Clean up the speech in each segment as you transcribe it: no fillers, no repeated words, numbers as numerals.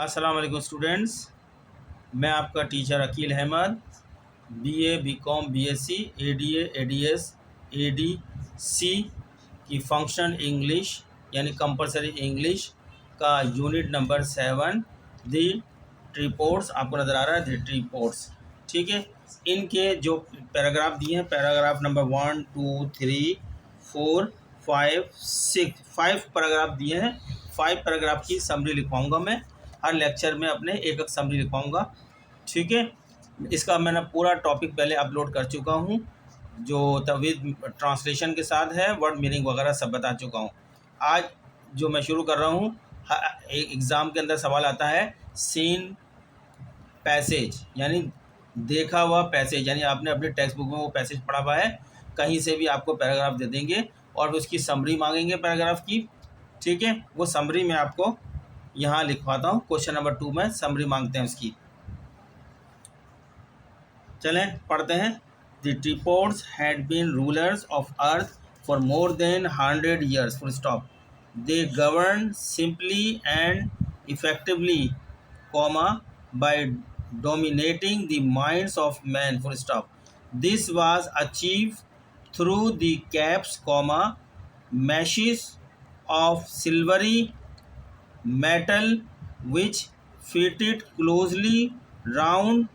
अस्सलाम वालेकुम स्टूडेंट्स। मैं आपका teacher Akeel Ahmad, BA, BCom, BSc, ADA, ADS, ADC की फंक्शनल इंग्लिश यानी कंपलसरी इंग्लिश का यूनिट नंबर 7 दी ट्रीपोर्ट्स आपको नज़र आ रहा है, दी ट्रीपोर्ट्स। ठीक है, इनके जो पैराग्राफ दिए हैं, पैराग्राफ नंबर 1 2 3 4 5 6 5 पैराग्राफ दिए हैं। 5 पैराग्राफ की समरी लिखवाऊंगा मैं हर लेक्चर में, अपने एक एक समरी लिखवाऊंगा। ठीक है, इसका मैंने पूरा टॉपिक पहले अपलोड कर चुका हूँ, जो विद ट्रांसलेशन के साथ है, वर्ड मीनिंग वगैरह सब बता चुका हूँ। आज जो मैं शुरू कर रहा हूँ, एक एग्ज़ाम के अंदर सवाल आता है सीन पैसेज, यानी देखा हुआ पैसेज, यानी आपने अपने टेक्स्ट बुक में वो पैसेज पढ़ा हुआ है, कहीं से भी आपको पैराग्राफ दे देंगे और उसकी समरी मांगेंगे पैराग्राफ की। ठीक है, वो समरी मैं आपको यहाँ लिखवाता हूँ। क्वेश्चन नंबर 2 में समरी मांगते हैं उसकी। चलें पढ़ते हैं। The tripods had been rulers of Earth for more than 100 years, full stop. They govern simply and effectively, comma, by dominating the minds of men, full stop. This was achieved through the caps, comma, meshes of silvery metal which fitted closely round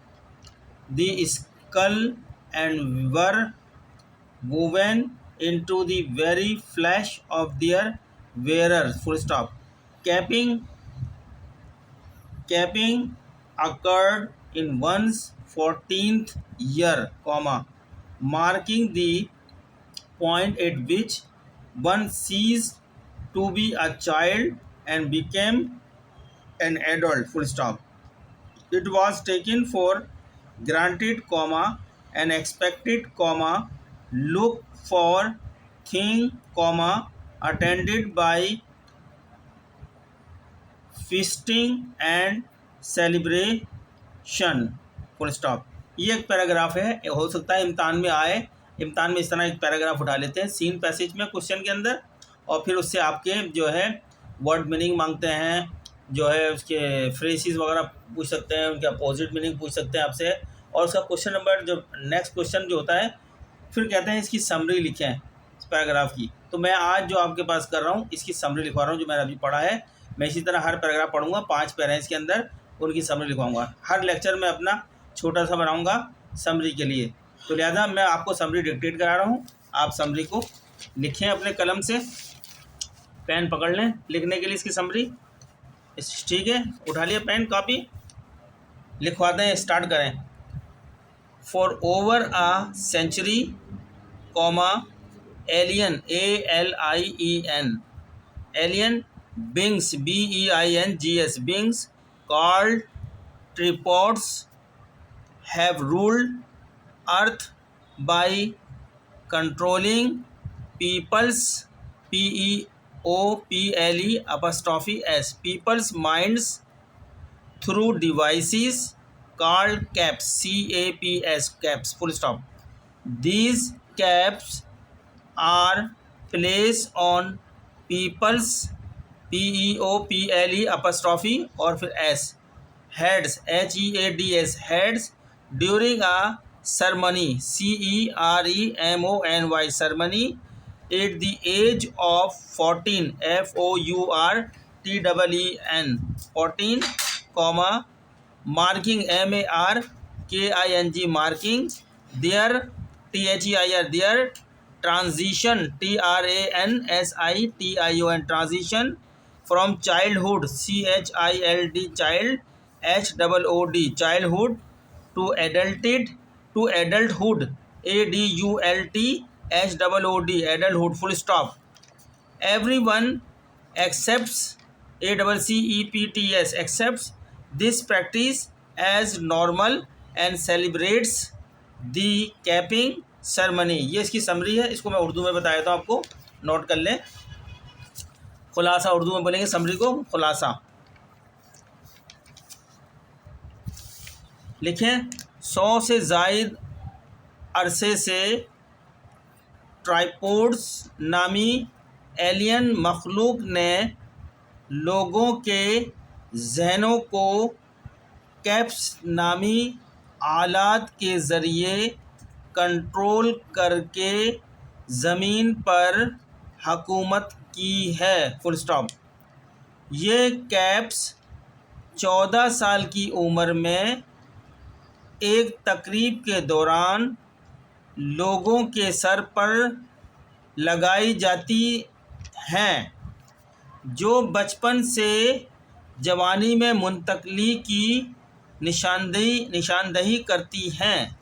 the skull and were woven into the very flesh of their wearers, full stop. Capping occurred in one's 14th year, comma, marking the point at which one ceased to be a child and became an adult, full stop. It was taken for granted, comma, and expected, comma, look for thing, comma, attended by feasting and celebration, full stop. ये एक paragraph है, हो सकता है इम्तान में आए, इम्तान में इस तरह एक पैराग्राफ उठा लेते हैं सीन पैसेज में क्वेश्चन के अंदर, और फिर उससे आपके जो है वर्ड मीनिंग मांगते हैं, जो है उसके फ्रेजेस वगैरह पूछ सकते हैं, उनके अपोजिट मीनिंग पूछ सकते हैं आपसे। और उसका क्वेश्चन नंबर जो नेक्स्ट क्वेश्चन जो होता है, फिर कहते हैं इसकी समरी लिखें इस पैराग्राफ की। तो मैं आज जो आपके पास कर रहा हूँ इसकी समरी लिखवा रहा हूँ, जो मैंने अभी पढ़ा है। मैं इसी तरह हर पैराग्राफ पढ़ूंगा, 5 पैराग्राफ के अंदर उनकी समरी लिखवाऊंगा। हर लेक्चर में अपना छोटा सा बनाऊंगा समरी के लिए, तो लिहाजा मैं आपको समरी डिक्टेट करा रहा हूँ। आप समरी को लिखें अपने कलम से, पेन पकड़ लें लिखने के लिए इसकी समरी। ठीक है, उठा लिया पेन कापी, लिखवाते हैं, स्टार्ट करें। For over a century, comma, alien, ALIEN, alien beings, BEINGS, beings called tripods have ruled earth by controlling people's, PEOPLE', people's minds through devices called caps, CAPS, caps, full stop. These caps are placed on people's, PEOPLE' और फिर S, heads, HEADS, heads during a ceremony, CEREMONY, ceremony at the age of 14, FOURTEEN, 14, comma, marking, MARKING, marking their, THEIR, their transition, TRANSITION, transition from childhood, CHILD, child, HOOD, childhood, to adulthood, ADULT, adulthood, full stop. Everyone accepts, ACCEPTS, accepts this practice as normal and celebrates the capping ceremony. ये इसकी summary है, इसको मैं उर्दू में बताया था आपको, note कर लें। खुलासा उर्दू में बोलेंगे समरी को, खुलासा लिखें। 100 से ज़ायद अरसे से ट्राइपोड्स नामी एलियन मखलूक ने लोगों के जहनों को कैप्स नामी आलात के ज़रिए कंट्रोल करके ज़मीन पर हुकूमत की है। Full stop. ये कैप्स 14 साल की उम्र में एक तकरीब के दौरान लोगों के सर पर लगाई जाती हैं, जो बचपन से जवानी में मुंतकली की निशानदही करती हैं।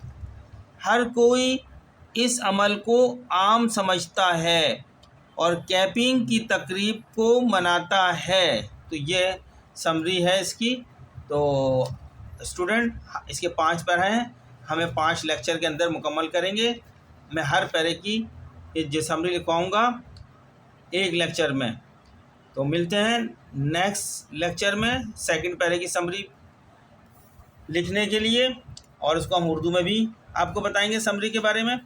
हर कोई इस अमल को आम समझता है और कैपिंग की तकरीब को मनाता है। तो ये समरी है इसकी। तो स्टूडेंट, इसके 5 पैरा हैं, हमें 5 लेक्चर के अंदर मुकम्मल करेंगे। मैं हर पैरे की जो समरी लिखवाऊँगा एक लेक्चर में। तो मिलते हैं नेक्स्ट लेक्चर में सेकंड पैरे की समरी लिखने के लिए, और उसको हम उर्दू में भी आपको बताएंगे समरी के बारे में।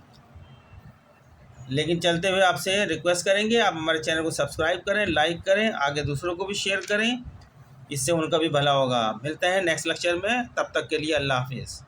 लेकिन चलते हुए आपसे रिक्वेस्ट करेंगे, आप हमारे चैनल को सब्सक्राइब करें, लाइक करें, आगे दूसरों को भी शेयर करें, इससे उनका भी भला होगा। मिलते हैं नेक्स्ट लेक्चर में, तब तक के लिए अल्लाह हाफिज़।